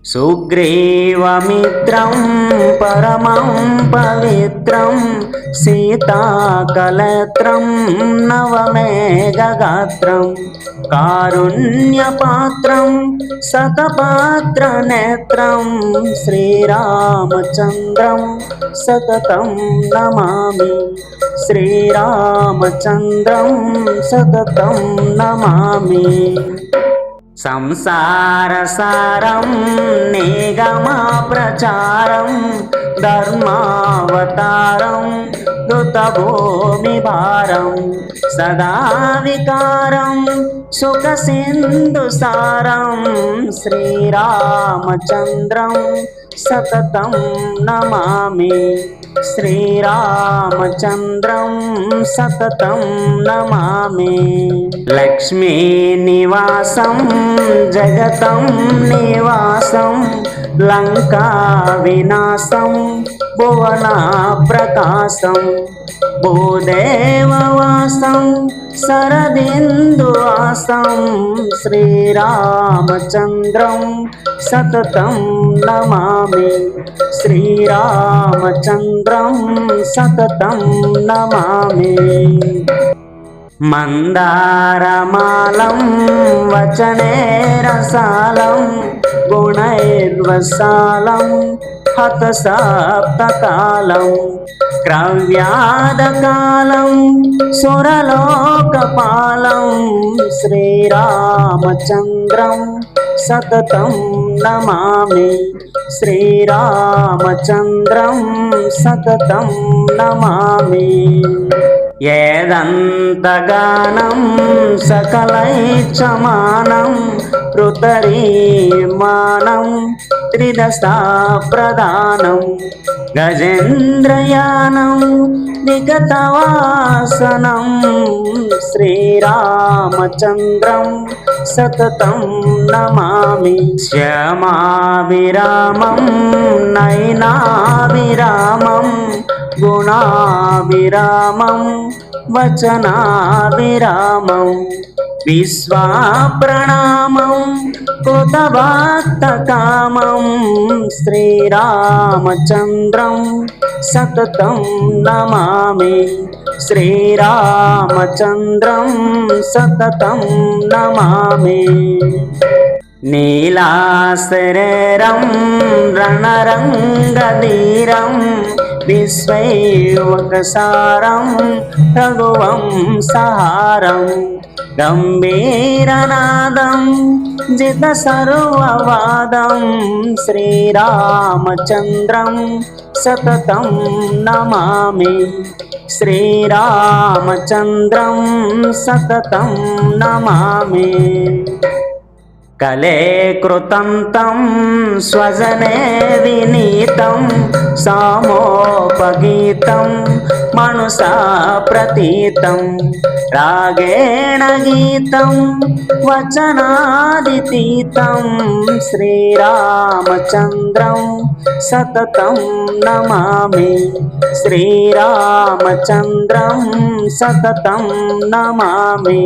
सुग्रीवमित्रं परमं पवित्रं सीताकलत्रं नवमेघगात्रं कारुण्यपात्रं सतपात्रनेत्रं श्रीरामचन्द्रं सततं नमामि। श्रीरामचन्द्रं सततं नमामि। संसारसारं निगमप्रचारं धर्मावतारं दूतभूमिभारं सदा विकारं सुखसिन्धुसारं श्रीरामचन्द्रं सततं नमामि। श्रीरामचन्द्रं सततं नमामि। लक्ष्मीनिवासं जगतं निवासं लङ्काविनाशं भुवनप्रकाशं भूदेववासं शरदिन्दुवासं श्रीरामचन्द्रं सततं नमामि। श्रीरामचन्द्रं सततं नमामि। मन्दारमालं वचनेरसालं गुणैर्वसालं हतसप्तकालं क्रव्यादकालं सुरलोकपालं श्रीरामचन्द्रं सततं नमामि। श्रीरामचन्द्रं सततं नमामि। येदन्तगानं सकलैच्छमानं पृतरीमानं त्रिदशाप्रदानं गजेन्द्रयानं विगतवासनं श्रीरामचन्द्रं सततं नमामि। श्यामाभिरामं नयनाभिरामं गुणाभिरामं वचनाभिरामं विश्वाप्रणामं कृतभक्तकामं श्रीरामचन्द्रं सततं नमामि। श्रीरामचन्द्रं सततं नमामि। नीलाशरीरं रणरङ्गधीरं विश्वैवकसारं रघुवंशहारं गम्भीरनादं जितसर्ववादं श्रीरामचन्द्रं सततं नमामि। श्रीरामचन्द्रं सततं नमामि। कले कृतं तं स्वजने विनीतं सामोपगीतं मनुषा प्रतीतं रागेण गीतं वचनादितीतं श्रीरामचन्द्रं सततं नमामि। श्रीरामचन्द्रं सततं नमामि।